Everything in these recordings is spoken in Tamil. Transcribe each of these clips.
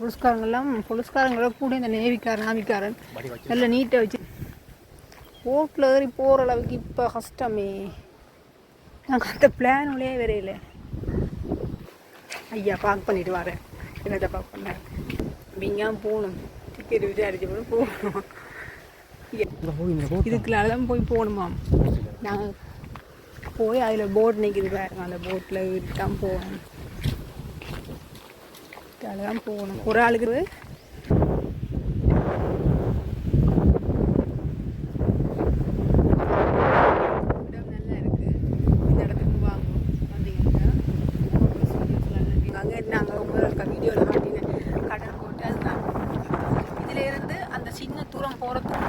புலிஸ்காரங்கள கூட இந்த நேவிக்காரன் ஆமிக்காரன் நல்ல நீட்டாக வச்சு போட்டில் ஏறி போகிற அளவுக்கு இப்போ கஷ்டமே. நாங்கள் அந்த பிளானுள்ளே வரையில. ஐயா பார்க் பண்ணிட்டு வரேன். என்னத்தை பார்க் பண்ணேன் அப்படிங்க போகணும். டிக்கெட் விசாரிச்சு போகணும். இதுக்குள்ள தான் போய் போகணுமாம். நாங்கள் போய் அதில் போட் நிற்கிது பாருங்க. அந்த போட்டில் தான் போகணும். அதில் தான் போகணும். ஒரு ஆளுக்கு வீடியோவில் காட்டினேன் கடல் போட்டு. அதுதான் இதில் இருந்து அந்த சின்ன தூரம் போகிறதுக்கு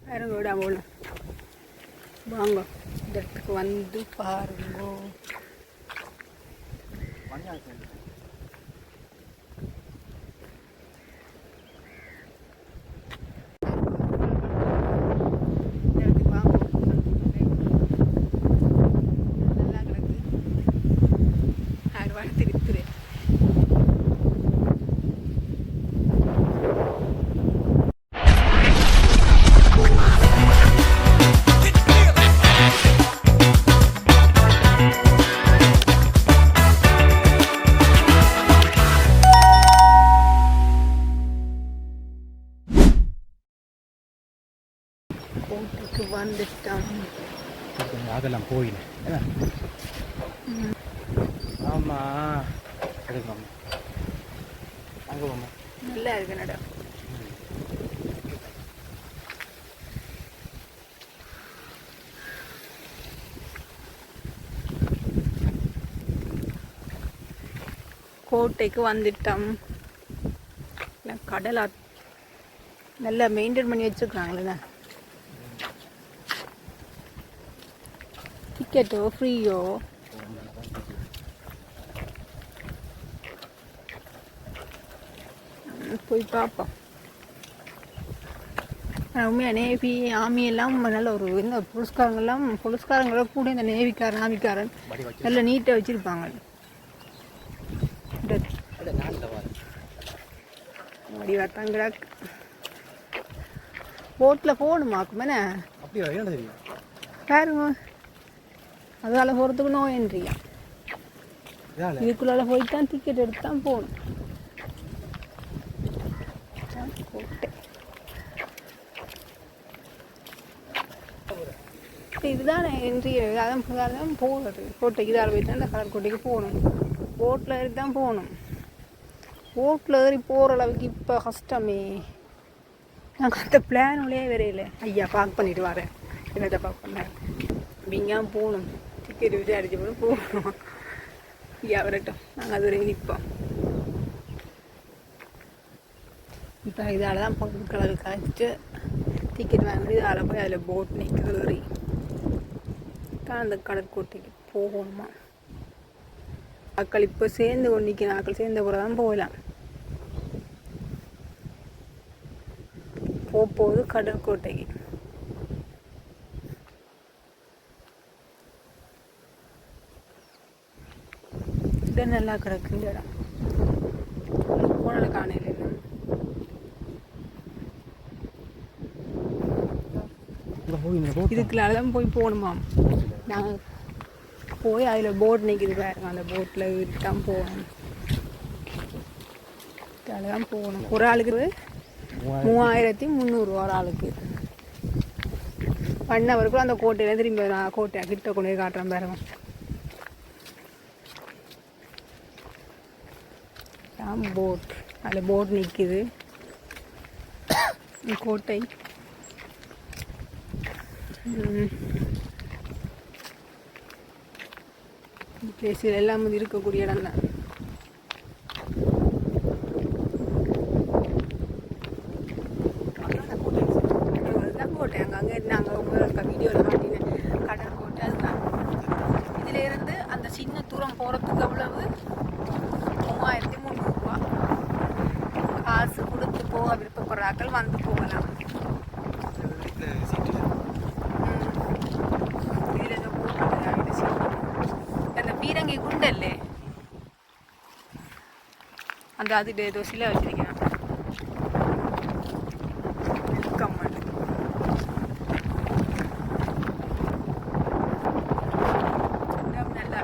வேறங்க விட போல வாங்க. இந்த இடத்துக்கு வந்து பாருங்க. கோட்டைக்கு வந்துட்டோம். அதெல்லாம் போயினேன். ஆமாம் எடுக்கணும். அங்கே போமா நல்லா இருக்கு நட. கோட்டைக்கு வந்துட்டோம். கடலா நல்லா மெயின்டைன் பண்ணி வச்சுருக்காங்களே. டிக்கெட்டோ ஃப்ரீயோ போய் பார்ப்போம். உண்மையாக நேவி ஆர்மி எல்லாம் நல்ல ஒரு இந்த புலிஸ்காரங்கள கூட இந்த நேவிக்காரன் ஆமிக்காரன் நல்ல நீட்டாக வச்சுருப்பாங்க. வடிவாத்தாங்கடா போட்டில் போகணுமாக்குமே பாருங்க. அதனால் போகிறதுக்கு நோ என்ட்ரியா. இதுக்குள்ளால போயிட்டு தான் டிக்கெட் எடுத்து தான் போகணும். கோட்டை இதுதான் என்ட்ரி. அதான் போகிறது கோட்டைக்கு. இதால் போயிட்டு தான் இந்த கடற்கோட்டைக்கு போகணும். போட்டில் ஏறி தான் போகணும். போட்டில் ஏறி போகிற அளவுக்கு இப்போ கஷ்டமே. நாங்கள் அந்த பிளானுள்ளே வரையில. ஐயா பார்க் பண்ணிட்டு வரேன். என்னத்தை பார்க் பண்ணேன் அப்படிங்க போகணும். டிக்கெட் விசாரிச்சு போகணும். ஐயா வரட்டும். நாங்கள் அது வரைக்கும் நிற்போம். இப்போ இதால் தான் பொருட்களை கழிச்சிட்டு டிக்கெட் வாங்கிட்டு இதால் போய் அதில் போட் நிற்கிறது வரை தான் அந்த கடற்கோட்டைக்கு போகணுமா. ஆக்கள் இப்போ சேர்ந்து கொண்டு நிற்கிற ஆக்கள் சேர்ந்த கூட தான் போகலாம். போகுது கடற்கோட்டைக்கு. இது நல்லா கிடக்கு இந்த இடம். போனால காணையில் இதுக்குள்ளால தான் போய் போகணுமாம். நாங்கள் போய் அதில் போட் நிற்கிது பாருங்க. அந்த போட்டில் தான் போகணும். அதில் தான் போகணும். ஒரு ஆளுக்கு 3300 ஒரு ஆளுக்கு. 1 ஹவருக்குள்ள அந்த கோட்டையில திரும்பி நான் கோட்டையை கிட்ட கொண்டு போய் காட்டுறேன் பாருங்க. போட் அதில் போட் நிற்கிது. கோட்டை பிளேஸில் எல்லாம் இருக்கக்கூடிய இடம் தான். கோட்டை அங்கே நாங்கள் வீடியோவில் காட்டினேன் கடல் கோட்டை. அதுதான் இதில் இருந்து அந்த சின்ன தூரம் போகிறதுக்கு அவ்வளவு 3300 ரூபா. காசு கொடுத்து போக விருப்பப்படுறாக்கள் வந்து போகலாம். இதில் அந்த பீரங்கி குண்டல்லே அந்த அது ஏதோ சிலை வச்சிருக்கேன் கம்மன் நல்லா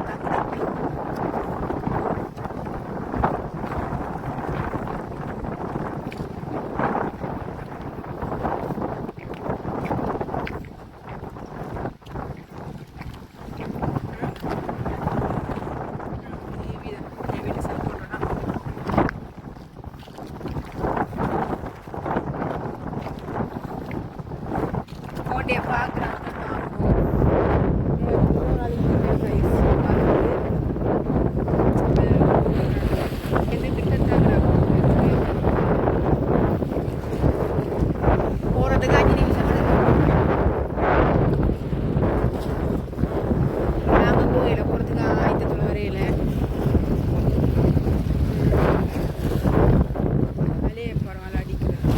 கோட்டையை பார்க்குறாங்க போகிறதுக்கு 5 நிமிஷம் நாங்கள் போயில போகிறதுக்கு ஆயத்தத்தில் வரையில வெளியே பரவாயில்ல அடிக்கிறது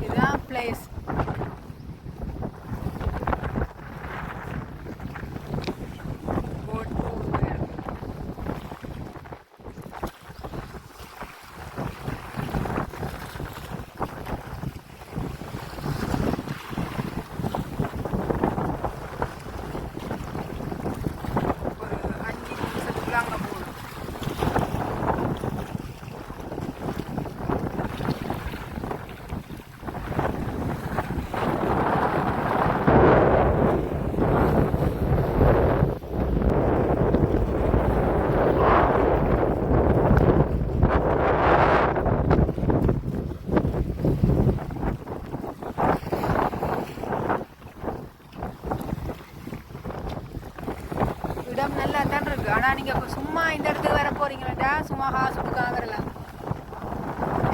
இதுதான் பிளேஸ் போட் போகுது ஒரு 5 நிமிஷத்துக்குள்ள அங்கே போகணும் இடம் நல்லா தான் இருக்கு ஆனால் நீங்கள் சும்மா இந்த இடத்துக்கு வர போறீங்களா சும்மா காசு கொடுக்காம வரலாம்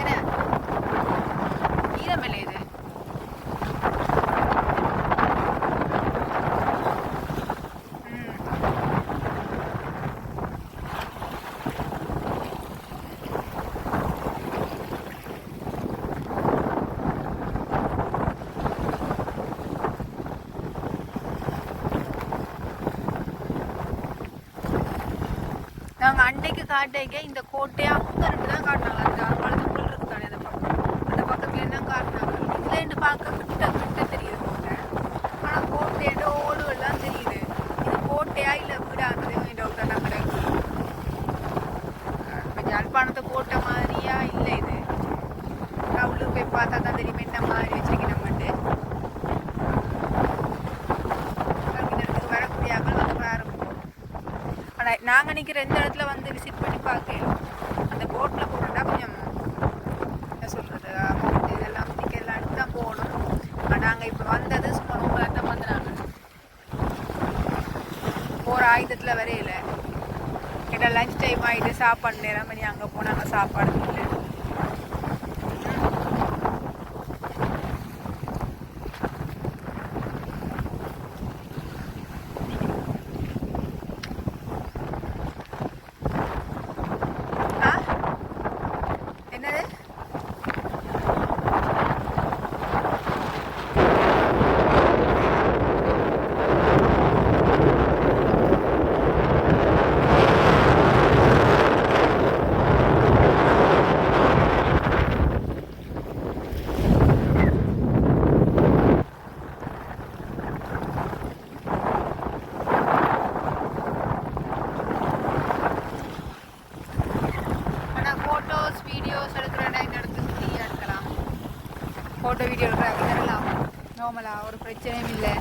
என்ன ஈரம் இல்லை இது நாங்கள் அன்னைக்கு காட்டைக்க இந்த கோட்டையை அங்கே இருந்து தான் காட்டினாங்க அந்த பழத்துக்குள் இருக்கு தானே அந்த பக்கம் அந்த பக்கத்துல என்ன காட்டினாங்க இதுல இருந்து பார்க்க கிட்ட கிட்ட தெரியுது கோட்டை ஆனால் கோட்டையோட ஓடுகள்லாம் தெரியுது இது கோட்டையா இல்லை வீடானது டவுட்டாக நான் கிடையாது இப்போ ஜாழ்ப்பாணத்தை கோட்டை மாதிரியா இல்லை இது நான் உள்ளுக்கு போய் பார்த்தா தான் தெரியும் என்ன மாதிரி வச்சிருக்கேன் நம்மட்டு இடத்துக்கு வரக்கூடிய அகல் வந்து பாருங்க ஆனால் நாங்கள் நிற்கிற எந்த இடத்துல வந்து விசிட் பண்ணி பார்க்கலாம் அந்த போட்டில் போகிறோம்னா கொஞ்சம் என்ன சொல்கிறது அமௌண்ட் இதெல்லாம் டிக்கெட்லாம் எடுத்து தான் போகணும் ஆனால் நாங்கள் இப்போ வந்தது சும்மா ரொம்ப தான் வந்து நாங்கள் போகிற ஆயுதத்தில் வரையில ஏன்னா லஞ்ச் டைம் ஆகிட்டு சாப்பாடு நேரம் பண்ணி அங்கே போனாங்க சாப்பாடு இல்லை ஃபோட்டோ வீடியோ எடுக்கலாம் நார்மலாக ஒரு பிரச்சனையும் இல்லை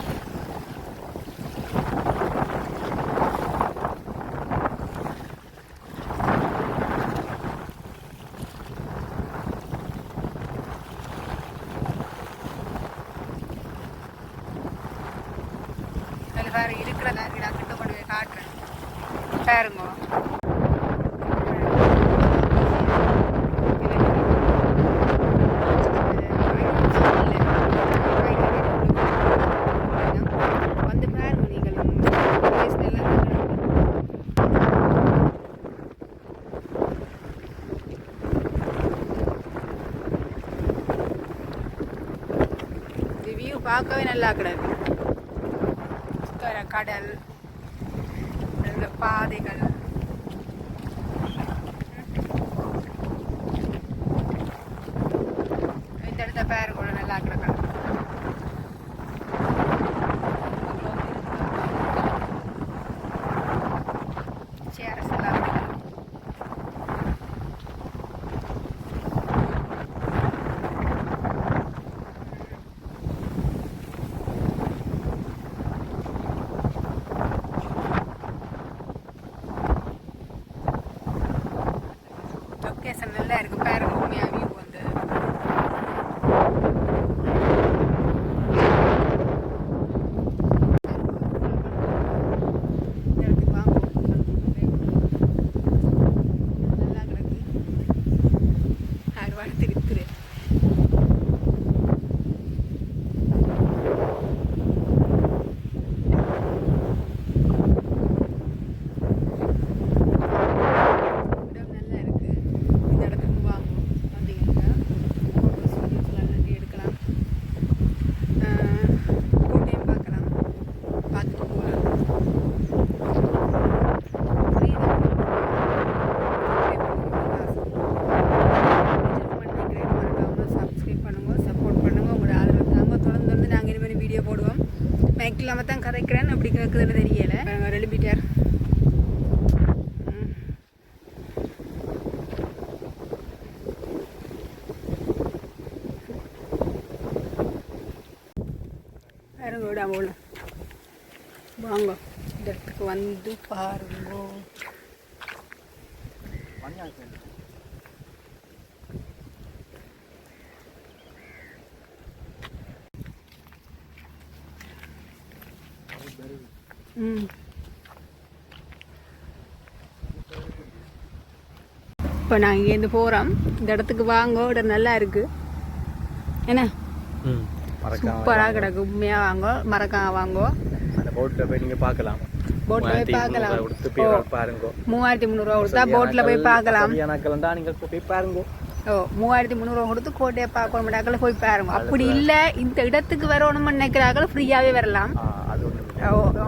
அதில் வேறு இருக்கிறதா நான் கிட்ட கொண்டு போய் காட்டுறேன் பாருங்க பார்க்கவே நல்லா கிடக்கு கடல், இந்த பாதைகள். இந்த இடத்த பேர் கூட நல்லா இருக்கிற சேர்ஸ் எல்லாம் இருக்கு. லொக்கேஷன் நல்லா இருக்கு பாருங்க. உண்மையா வியூ வந்து இந்த இடத்துக்கு வாங்க. நல்லா கிடக்கு. அடுத்து வித்துரு. இடம் நல்லா இருக்கு. இந்த இடத்துக்கு வாங்க. வந்தீங்கன்னா ஃபோட்டோஸ் வீடியோஸ்லாம் நிறைய எடுக்கலாம். கோட்டையும் பார்க்கலாம். பார்த்துட்டு போகலாம். சப்ஸ்கிரைப் பண்ணுங்க, சப்போர்ட் பண்ணுங்க. உங்களோட ஆதரவு தாங்க. தொடர்ந்து வந்து நாங்கள் இது மாதிரி வீடியோ போடுவோம். மைக் இல்லாமல் தான் கதைக்கிறேன். அப்படி கேட்குதுன்னு தெரியல. 2 மீட்டர் பாருங்க. விடாம வாங்க. இந்த இடத்துக்கு வந்து பாருங்க. இப்போ நாங்கள் இங்கேருந்து போகிறோம். இந்த இடத்துக்கு வாங்க. இடம் நல்லா இருக்கு. என்ன சூப்பராக கிடக்கு. உண்மையாக வாங்க. மறக்காம வாங்க. அந்த போட்டில் போய் நீங்கள் பார்க்கலாம். போட்டில் போய் பார்க்கலாம். பாருங்க. 3300 ரூபா கொடுத்தா போட்டில் போய் பார்க்கலாம். நீங்கள் போய் பாருங்க. 3300 ரூபா கொடுத்து கோட்டையை பார்க்கணும் மாட்டாக்கள் போய் பாருங்க. அப்படி இல்லை இந்த இடத்துக்கு வரணும்னு நினைக்கிறார்கள் ஃப்ரீயாகவே வரலாம்.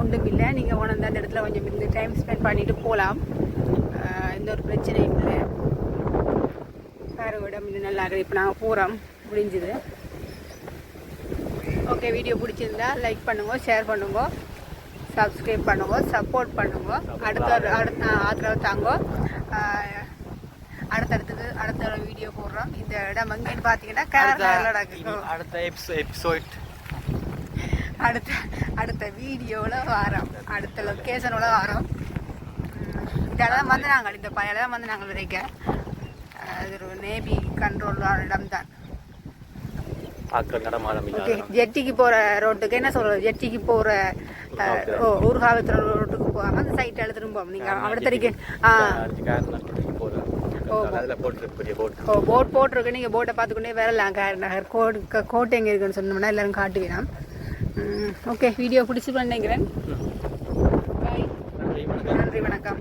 ஒன்றும் இல்லை. நீங்கள் உணர்ந்து அந்த இடத்துல கொஞ்சம் இந்த டைம் ஸ்பெண்ட் பண்ணிட்டு போகலாம். எந்த ஒரு பிரச்சனையும் இல்லை. பாருங்க. இடம் இது நல்லா இருக்குது. இப்போ நாங்கள் போகிறோம். முடிஞ்சுது. ஓகே. வீடியோ பிடிச்சிருந்தா லைக் பண்ணுங்க, ஷேர் பண்ணுங்க, சப்ஸ்கிரைப் பண்ணுங்க, சப்போர்ட் பண்ணுங்க. அடுத்த ஆதரவு தாங்க. அடுத்த வீடியோ போடுறோம். இந்த இடம் எங்கேன்னு பார்த்தீங்கன்னா அடுத்த வீடியோவில் வரோம். அடுத்த லொக்கேஷனோட வரோம். இதெல்லாம் வந்து நாங்கள் இந்த பையெல்லாம் வந்து நாங்கள் விதைக்க அது ஒரு நேவி கண்ட்ரோல் இடம் தான். ஜெட்டிக்கு போகிற ரோட்டுக்கு என்ன சொல்கிறது, ஜெட்டிக்கு போகிற ஊர்காலத்தில் ரோட்டுக்கு போகாமல் அந்த சைட்டை திரும்புவோம். நீங்கள் அடுத்தடிக்கு போட் போட்டிருக்கு. நீங்கள் போட்டை பார்த்துக்கொண்டே வரலாம். நகர் கோட்டை எங்கே இருக்குன்னு சொன்னோம்னா எல்லோரும் காட்டுவேன். ஓகே. வீடியோ பிடிச்சி பண்ணிக்கிறேன். பாய். நன்றி, வணக்கம்.